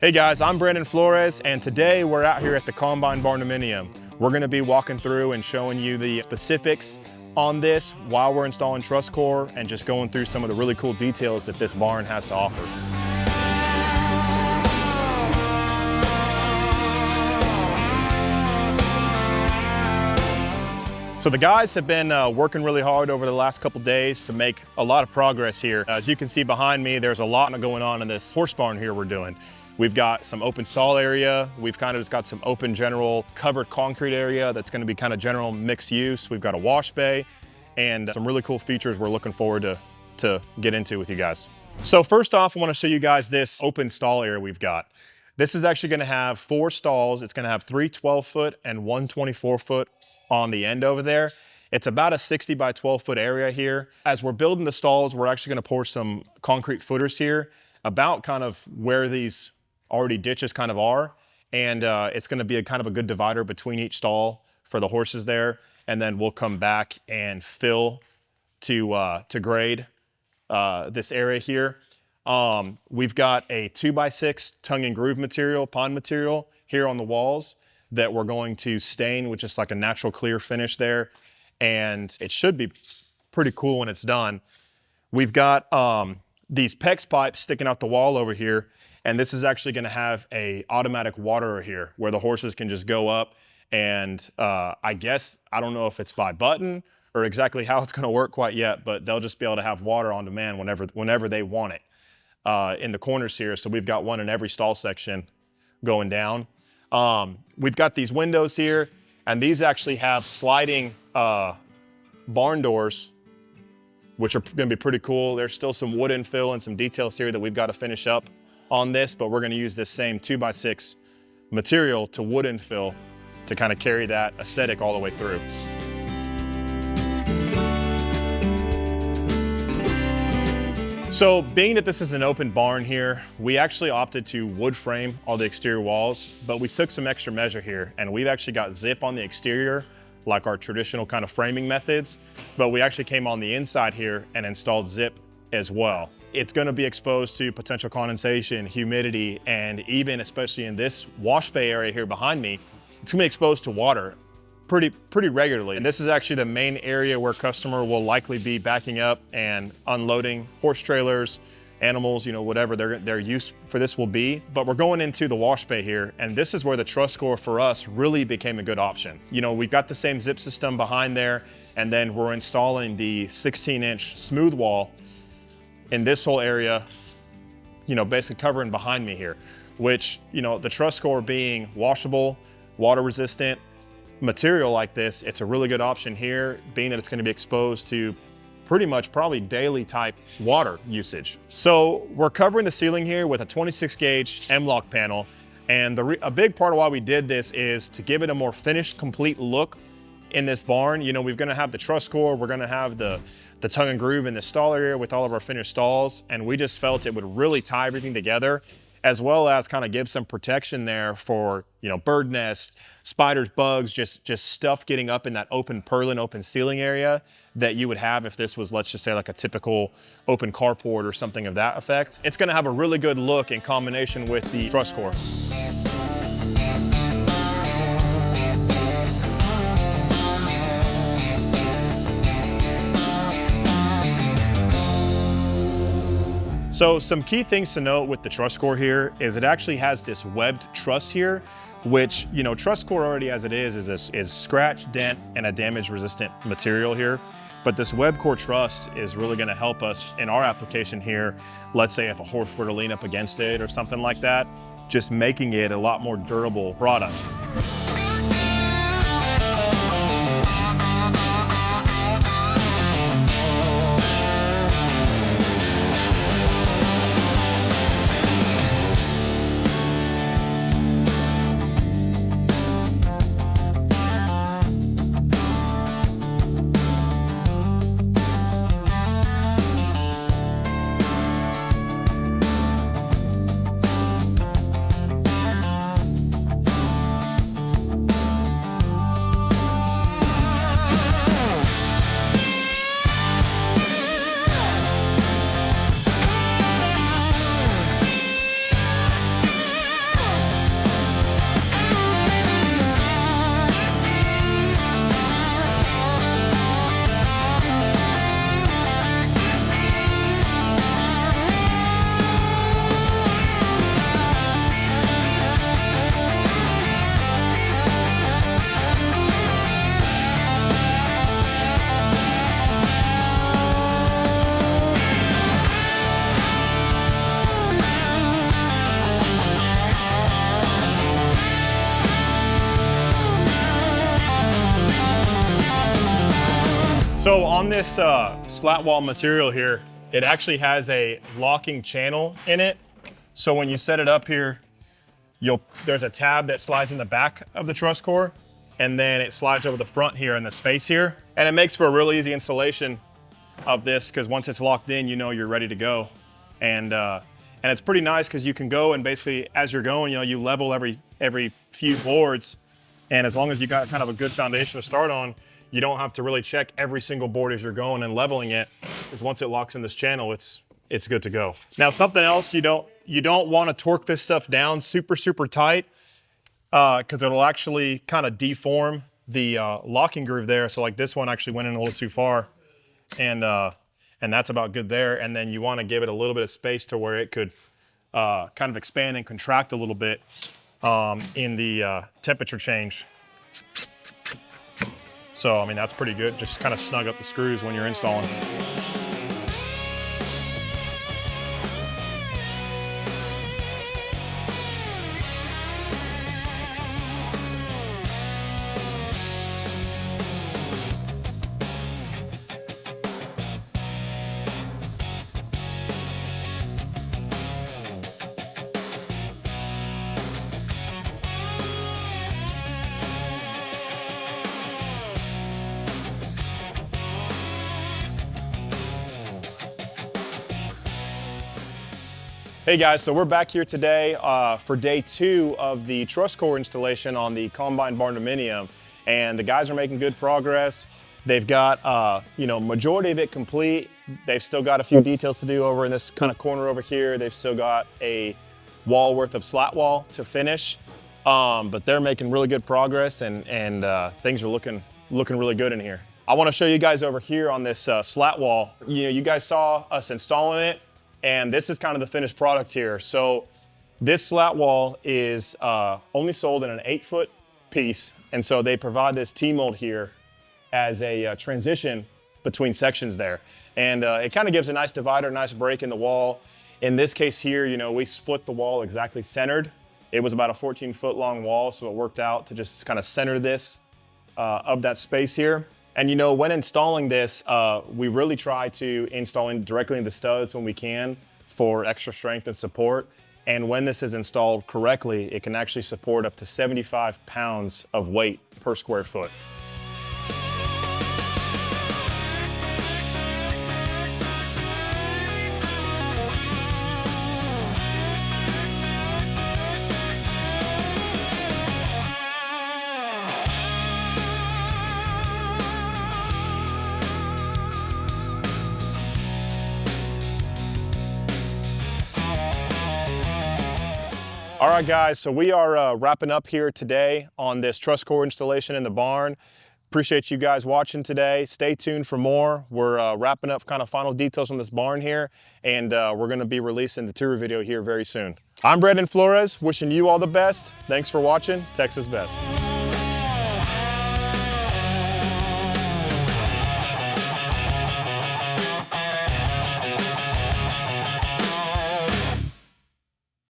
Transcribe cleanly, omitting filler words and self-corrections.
Hey guys, I'm Brandon Flores, and today we're out here at the Combine Barndominium. We're gonna be walking through and showing you the specifics on this while we're installing Trusscore and just going through some of the really cool details that this barn has to offer. So the guys have been working really hard over the last couple days to make a lot of progress here. As you can see behind me, there's a lot going on in this horse barn here we're doing. We've got some open stall area. We've kind of just got some open general covered concrete area that's gonna be kind of general mixed use. We've got a wash bay and some really cool features we're looking forward to get into with you guys. So first off, I wanna show you guys this open stall area we've got. This is actually gonna have 4 stalls. It's gonna have 3 12-foot and 1 24-foot on the end over there. It's about a 60 by 12-foot area here. As we're building the stalls, we're actually gonna pour some concrete footers here about kind of where these already ditches kind of are. And it's gonna be a kind of a good divider between each stall for the horses there. And then we'll come back and fill to grade this area here. We've got a 2x6 tongue and groove material, pond material here on the walls that we're going to stain with just like a natural clear finish there. And it should be pretty cool when it's done. We've got these PEX pipes sticking out the wall over here. And this is actually gonna have a automatic waterer here where the horses can just go up and I guess, I don't know if it's by button or exactly how it's gonna work quite yet, but they'll just be able to have water on demand whenever they want it in the corners here. So we've got one in every stall section going down. We've got these windows here, and these actually have sliding barn doors, which are gonna be pretty cool. There's still some wood infill and some details here that we've got to finish up on this, but we're gonna use this same 2x6 material to wood infill to kind of carry that aesthetic all the way through. So being that this is an open barn here, we actually opted to wood frame all the exterior walls, but we took some extra measure here and we've actually got zip on the exterior, like our traditional kind of framing methods, but we actually came on the inside here and installed zip as well. It's gonna be exposed to potential condensation, humidity, and even especially in this wash bay area here behind me, it's gonna be exposed to water pretty regularly. And this is actually the main area where customer will likely be backing up and unloading horse trailers, animals, you know, whatever their use for this will be. But we're going into the wash bay here, and this is where the Trusscore for us really became a good option. You know, we've got the same zip system behind there, and then we're installing the 16-inch smooth wall in this whole area, you know, basically covering behind me here, which, you know, the Trusscore being washable, water resistant material like this, it's a really good option here, being that it's going to be exposed to pretty much probably daily type water usage. So we're covering the ceiling here with a 26 gauge M-LOK panel. And a big part of why we did this is to give it a more finished, complete look in this barn. You know, we're going to have the Trusscore, we're going to have the tongue and groove in the stall area with all of our finished stalls. And we just felt it would really tie everything together, as well as kind of give some protection there for, you know, bird nests, spiders, bugs, just stuff getting up in that open purlin, open ceiling area that you would have if this was, let's just say, like a typical open carport or something of that effect. It's gonna have a really good look in combination with the Trusscore. So some key things to note with the Trusscore here is it actually has this webbed truss here, which, you know, Trusscore already as it is scratch, dent, and a damage resistant material here. But this web core truss is really gonna help us in our application here. Let's say if a horse were to lean up against it or something like that, just making it a lot more durable product. So on this slat wall material here, it actually has a locking channel in it. So when you set it up here, there's a tab that slides in the back of the Trusscore, and then it slides over the front here in the space here. And it makes for a really easy installation of this, because once it's locked in, you know you're ready to go. And it's pretty nice because you can go and basically, as you're going, you know, you level every few boards. And as long as you got kind of a good foundation to start on, you don't have to really check every single board as you're going and leveling it, because once it locks in this channel, it's good to go. Now, something else, you don't want to torque this stuff down super tight, because it'll actually kind of deform the locking groove there. So like this one actually went in a little too far, and that's about good there. And then you want to give it a little bit of space to where it could kind of expand and contract a little bit in the temperature change. So, I mean, that's pretty good. Just kind of snug up the screws when you're installing. Hey guys, so we're back here today for day 2 of the Trusscore installation on the Combine Barndominium, and the guys are making good progress. They've got, majority of it complete. They've still got a few details to do over in this kind of corner over here. They've still got a wall worth of slat wall to finish, but they're making really good progress, and things are looking really good in here. I want to show you guys over here on this slat wall. You guys saw us installing it, and this is kind of the finished product here. So this slat wall is only sold in an 8-foot piece. And so they provide this T-mold here as a transition between sections there. And it kind of gives a nice divider, nice break in the wall. In this case here, we split the wall exactly centered. It was about a 14-foot long wall, so it worked out to just kind of center this of that space here. And when installing this, we really try to install in directly in the studs when we can for extra strength and support. And when this is installed correctly, it can actually support up to 75 pounds of weight per square foot. All right, guys, so we are wrapping up here today on this Trusscore installation in the barn. Appreciate you guys watching today. Stay tuned for more. We're wrapping up kind of final details on this barn here, and we're gonna be releasing the tour video here very soon. I'm Brandon Flores, wishing you all the best. Thanks for watching, Texas Best.